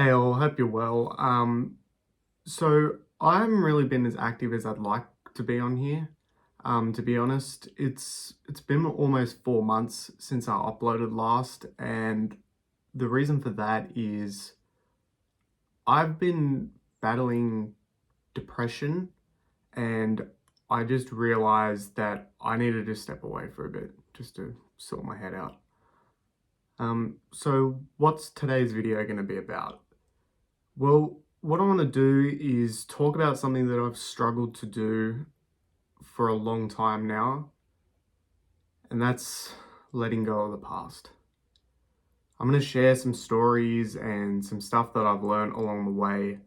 Hey all, hope you're well. So I haven't really been as active as I'd like to be on here. To be honest, it's been almost 4 months since I uploaded last, and the reason for that is I've been battling depression, and I just realized that I needed to step away for a bit just to sort my head out. So what's today's video going to be about? Well, what I want to do is talk about something that I've struggled to do for a long time now, and that's letting go of the past. I'm going to share some stories and some stuff that I've learned along the way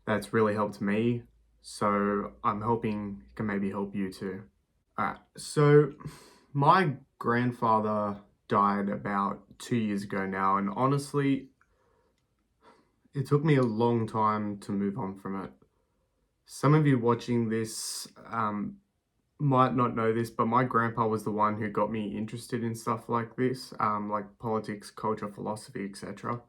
that's really helped me, so I'm hoping it can maybe help you too. Alright, so my grandfather died about 2 years ago now, and honestly, it took me a long time to move on from it. Some of you watching this might not know this, but my grandpa was the one who got me interested in stuff like this, like politics, culture, philosophy, etc.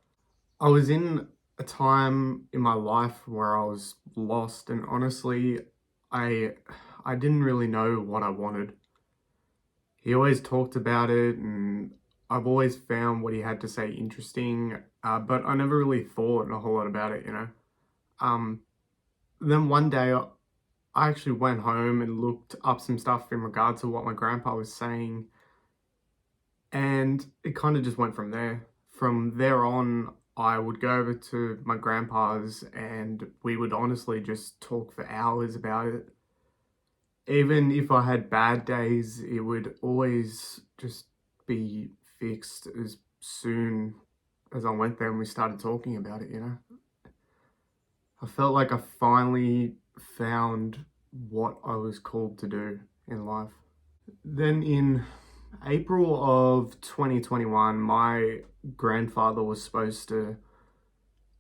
I was in a time in my life where I was lost, and honestly, I I didn't really know what I wanted. He always talked about it, and I've always found what he had to say interesting, but I never really thought a whole lot about it. Um, then one day I actually went home and looked up some stuff in regards to what my grandpa was saying, and it kind of just went from there. From there on, I would go over to my grandpa's and we would honestly just talk for hours about it. Even if I had bad days, it would always just be fixed as soon as I went there and we started talking about it. I felt like I finally found what I was called to do in life. Then in April of 2021, my grandfather was supposed to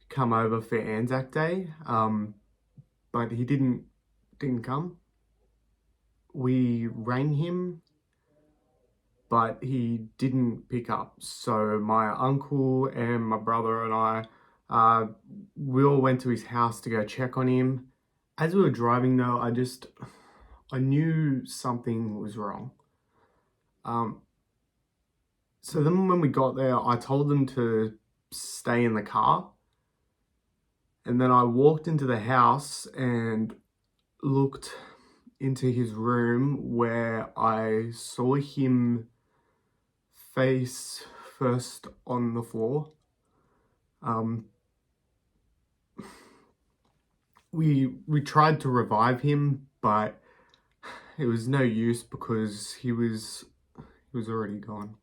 come over for Anzac Day, but he didn't come. We rang him, but he didn't pick up. So my uncle and my brother and I, we all went to his house to go check on him. As we were driving though, I knew something was wrong. Um, so then when we got there, I told them to stay in the car. And then I walked into the house and looked into his room where I saw him face first on the floor. Um, we tried to revive him, but it was no use because he was already gone.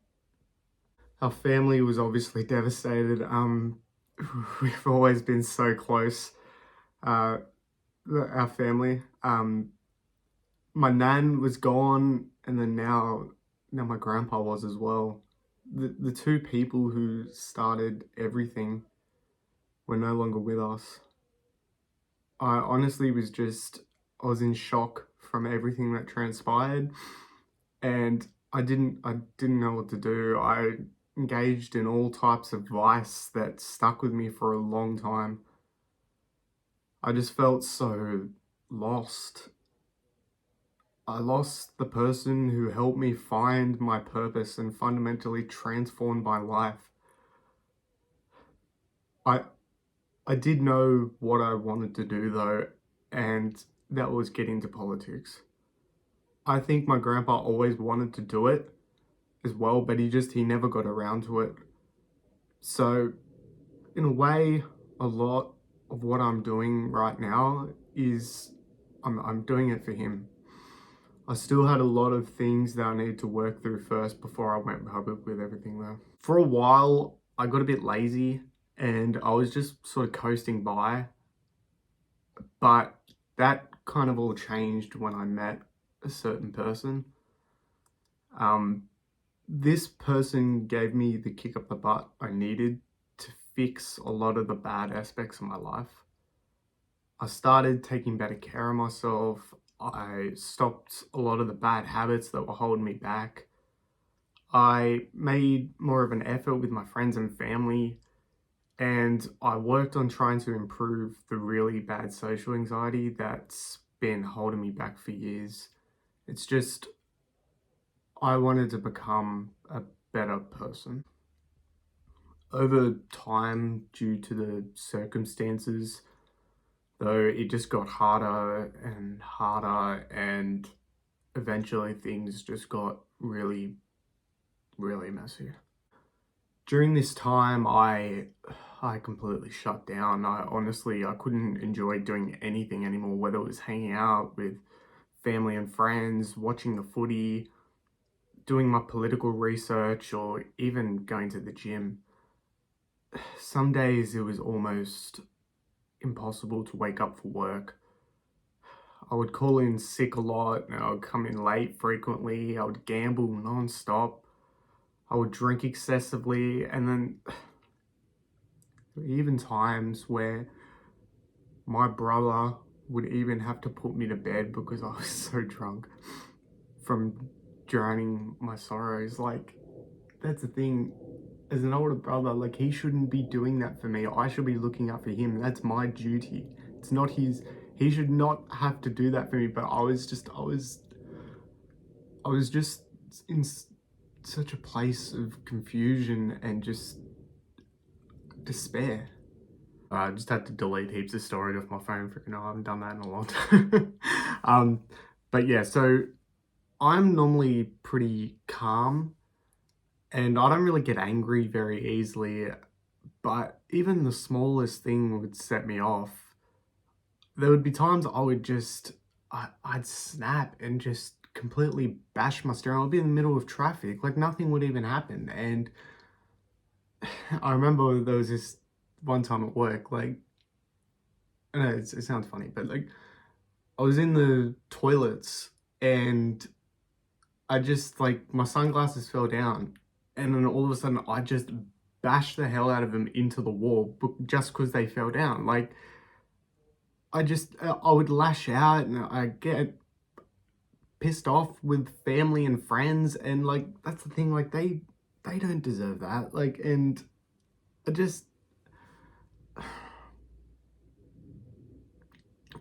Our family was obviously devastated. We've always been so close, uh, our family. My nan was gone, and then now my grandpa was as well. The two people who started everything were no longer with us. I honestly I was in shock from everything that transpired, and I didn't know what to do. I engaged in all types of vice that stuck with me for a long time. I just felt so lost. I lost the person who helped me find my purpose and fundamentally transformed my life. I I did know what I wanted to do though, and that was get into politics. I think my grandpa always wanted to do it as well, but he never got around to it. So in a way, a lot of what I'm doing right now is I'm doing it for him. I still had a lot of things that I needed to work through first before I went public with everything though. For a while, I got a bit lazy and I was just sort of coasting by, but that kind of all changed when I met a certain person. Um, this person gave me the kick up the butt I needed to fix a lot of the bad aspects of my life. I started taking better care of myself. I stopped a lot of the bad habits that were holding me back. I made more of an effort with my friends and family. And I worked on trying to improve the really bad social anxiety that's been holding me back for years. It's just, I wanted to become a better person. Over time, due to the circumstances, though, it just got harder and harder, and eventually things just got really, really messy. During this time, I completely shut down. I couldn't enjoy doing anything anymore, whether it was hanging out with family and friends, watching the footy, doing my political research, or even going to the gym. Some days it was almost impossible to wake up for work. I would call in sick a lot, and I would come in late frequently. I would gamble non-stop. I would drink excessively, and then even times where my brother would even have to put me to bed because I was so drunk from drowning my sorrows. Like, that's the thing. As an older brother, like, he shouldn't be doing that for me. I should be looking out for him. That's my duty. It's not his. He should not have to do that for me. But I was just in such a place of confusion and just despair. I just had to delete heaps of storage off my phone. Freaking, I haven't done that in a long time. But yeah, so I'm normally pretty calm, and I don't really get angry very easily, but even the smallest thing would set me off. There would be times I'd snap and just completely bash my steering. I'd be in the middle of traffic, like nothing would even happen. And I remember there was this one time at work, like, I know it sounds funny, but like, I was in the toilets and I just, like, my sunglasses fell down, and then all of a sudden I just bashed the hell out of them into the wall just because they fell down. Like, I would lash out and I get pissed off with family and friends, and like, that's the thing, like, they don't deserve that. Like, and I just,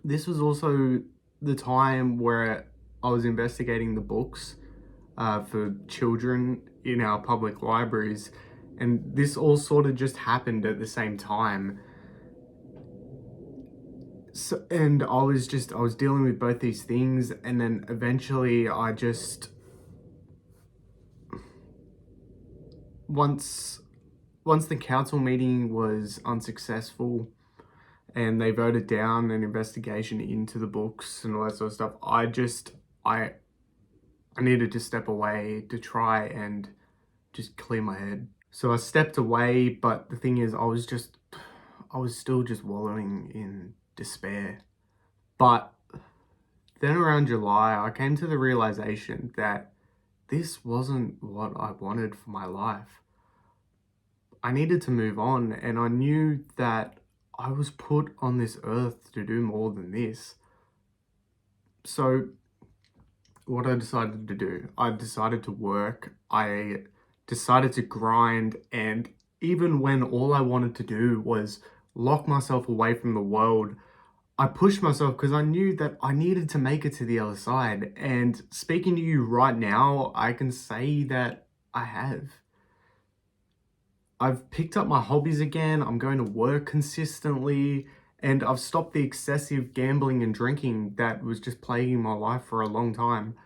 this was also the time where I was investigating the books for children in our public libraries, and this all sort of just happened at the same time. So, and I was dealing with both these things, and then eventually once the council meeting was unsuccessful and they voted down an investigation into the books and all that sort of stuff, I needed to step away to try and just clear my head. So I stepped away, but the thing is, I was still just wallowing in despair. But then around July, I came to the realization that this wasn't what I wanted for my life. I needed to move on, and I knew that I was put on this earth to do more than this. So what I decided to do, I decided to work, I decided to grind, and even when all I wanted to do was lock myself away from the world, I pushed myself because I knew that I needed to make it to the other side. And speaking to you right now, I can say that I have. I've picked up my hobbies again, I'm going to work consistently, and I've stopped the excessive gambling and drinking that was just plaguing my life for a long time.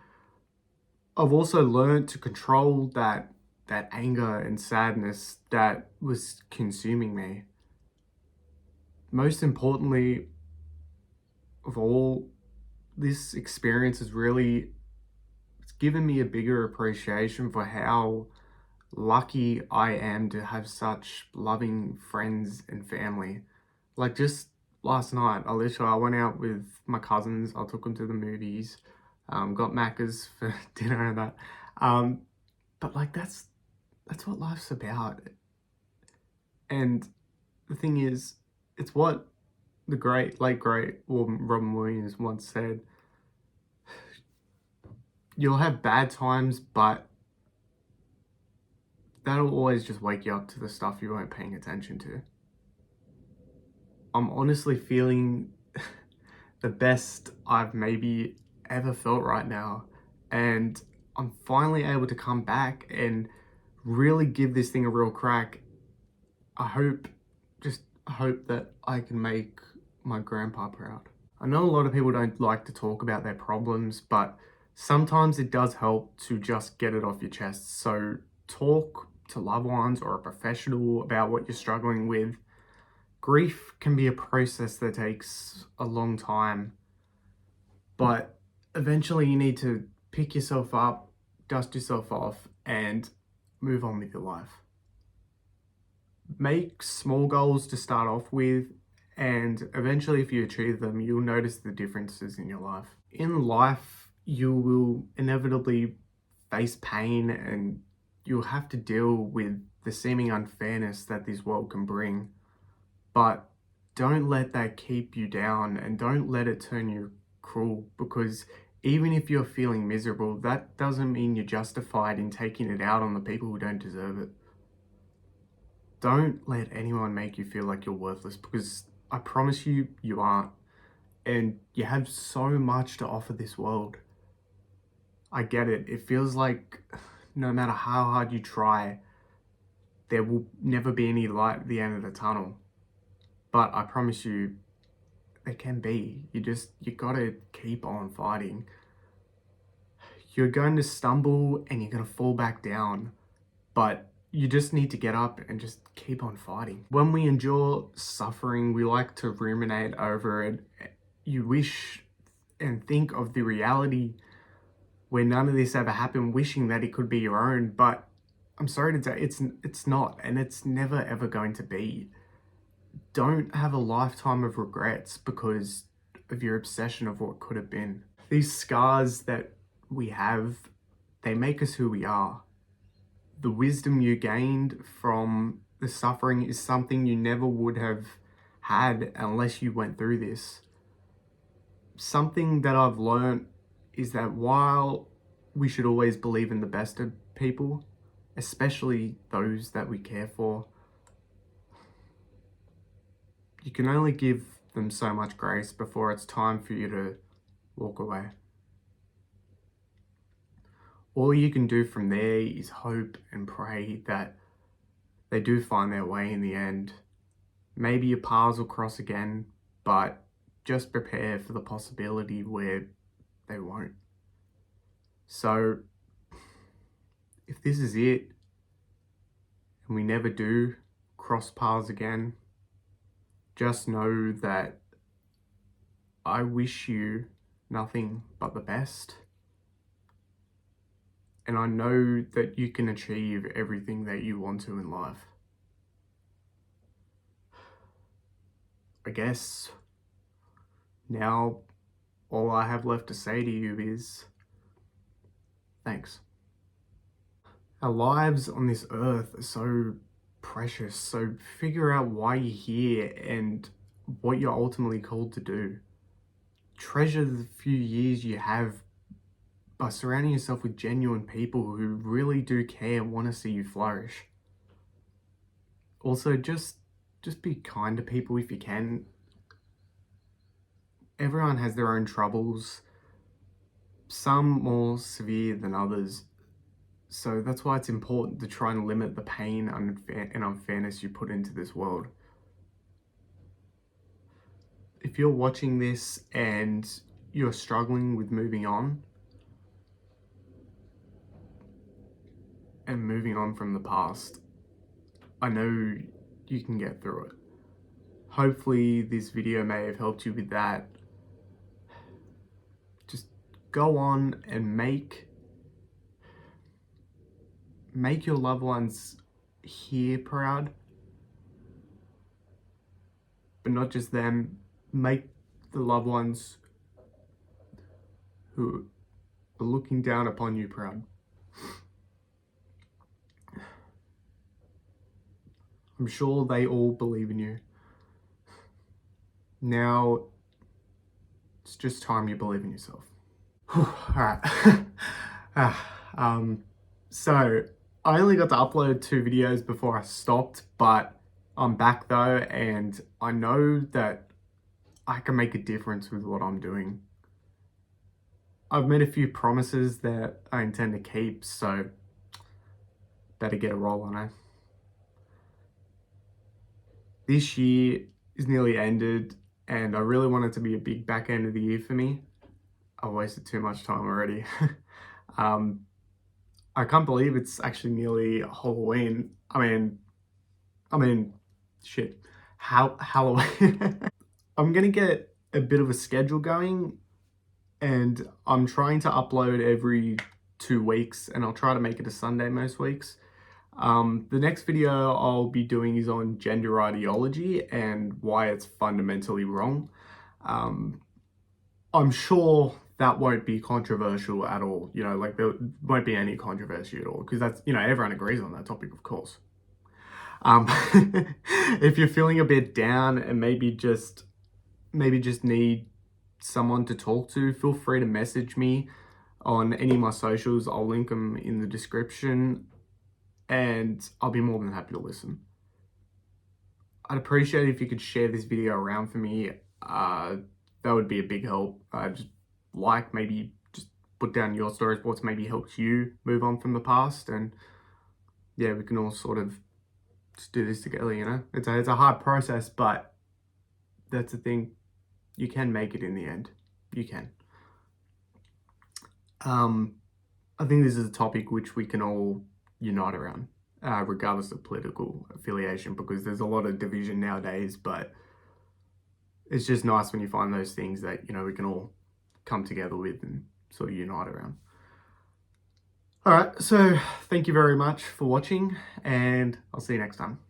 I've also learned to control that anger and sadness that was consuming me. Most importantly of all, this experience has really, it's given me a bigger appreciation for how lucky I am to have such loving friends and family. Like, just last night, I went out with my cousins. I took them to the movies, got Macca's for dinner and that. But like, that's what life's about. And the thing is, it's what the late great Robin Williams once said. You'll have bad times, but that'll always just wake you up to the stuff you weren't paying attention to. I'm honestly feeling the best I've maybe ever felt right now. And I'm finally able to come back and really give this thing a real crack. I hope, just hope that I can make my grandpa proud. I know a lot of people don't like to talk about their problems, but sometimes it does help to just get it off your chest. So talk to loved ones or a professional about what you're struggling with. Grief can be a process that takes a long time, but eventually you need to pick yourself up, dust yourself off, and move on with your life. Make small goals to start off with, and eventually, if you achieve them, you'll notice the differences in your life. In life, you will inevitably face pain and you'll have to deal with the seeming unfairness that this world can bring. But don't let that keep you down and don't let it turn you cruel, because even if you're feeling miserable, that doesn't mean you're justified in taking it out on the people who don't deserve it. Don't let anyone make you feel like you're worthless, because I promise you, you aren't. And you have so much to offer this world. I get it. It feels like no matter how hard you try, there will never be any light at the end of the tunnel. But I promise you, there can be. You gotta keep on fighting. You're going to stumble and you're gonna fall back down, but you just need to get up and just keep on fighting. When we endure suffering, we like to ruminate over it. You wish and think of the reality where none of this ever happened, wishing that it could be your own, but I'm sorry to say it's not, and it's never ever going to be. Don't have a lifetime of regrets because of your obsession of what could have been. These scars that we have, they make us who we are. The wisdom you gained from the suffering is something you never would have had unless you went through this. Something that I've learned is that while we should always believe in the best of people, especially those that we care for, you can only give them so much grace before it's time for you to walk away. All you can do from there is hope and pray that they do find their way in the end. Maybe your paths will cross again, but just prepare for the possibility where they won't. So, if this is it, and we never do cross paths again, just know that I wish you nothing but the best. And I know that you can achieve everything that you want to in life. I guess now all I have left to say to you is thanks. Our lives on this earth are so precious, so figure out why you're here and what you're ultimately called to do. Treasure the few years you have by surrounding yourself with genuine people who really do care and want to see you flourish. Also, just be kind to people if you can. Everyone has their own troubles, some more severe than others. So that's why it's important to try and limit the pain and unfairness you put into this world. If you're watching this and you're struggling with moving on and moving on from the past, I know you can get through it. Hopefully this video may have helped you with that. Just go on and make your loved ones here proud, but not just them. Make the loved ones who are looking down upon you proud. I'm sure they all believe in you. Now, it's just time you believe in yourself. Alright. So, I only got to upload 2 videos before I stopped, but I'm back though, and I know that I can make a difference with what I'm doing. I've made a few promises that I intend to keep, so better get a roll on it. This year is nearly ended, and I really want it to be a big back end of the year for me. I've wasted too much time already. um, I can't believe it's actually nearly Halloween. Shit. Halloween. I'm gonna get a bit of a schedule going, and I'm trying to upload every 2 weeks, and I'll try to make it a Sunday most weeks. The next video I'll be doing is on gender ideology and why it's fundamentally wrong. I'm sure that won't be controversial at all. Like there won't be any controversy at all because that's, everyone agrees on that topic, of course. Um, if you're feeling a bit down and maybe just need someone to talk to, feel free to message me on any of my socials. I'll link them in the description, and I'll be more than happy to listen. I'd appreciate it if you could share this video around for me. That would be a big help. Maybe just put down your stories, what's maybe helped you move on from the past, and yeah, we can all sort of just do this together. It's a hard process, but that's the thing. You can make it in the end. You can. I think this is a topic which we can all unite around, regardless of political affiliation, because there's a lot of division nowadays, but it's just nice when you find those things that, we can all come together with and sort of unite around. All right, so thank you very much for watching, and I'll see you next time.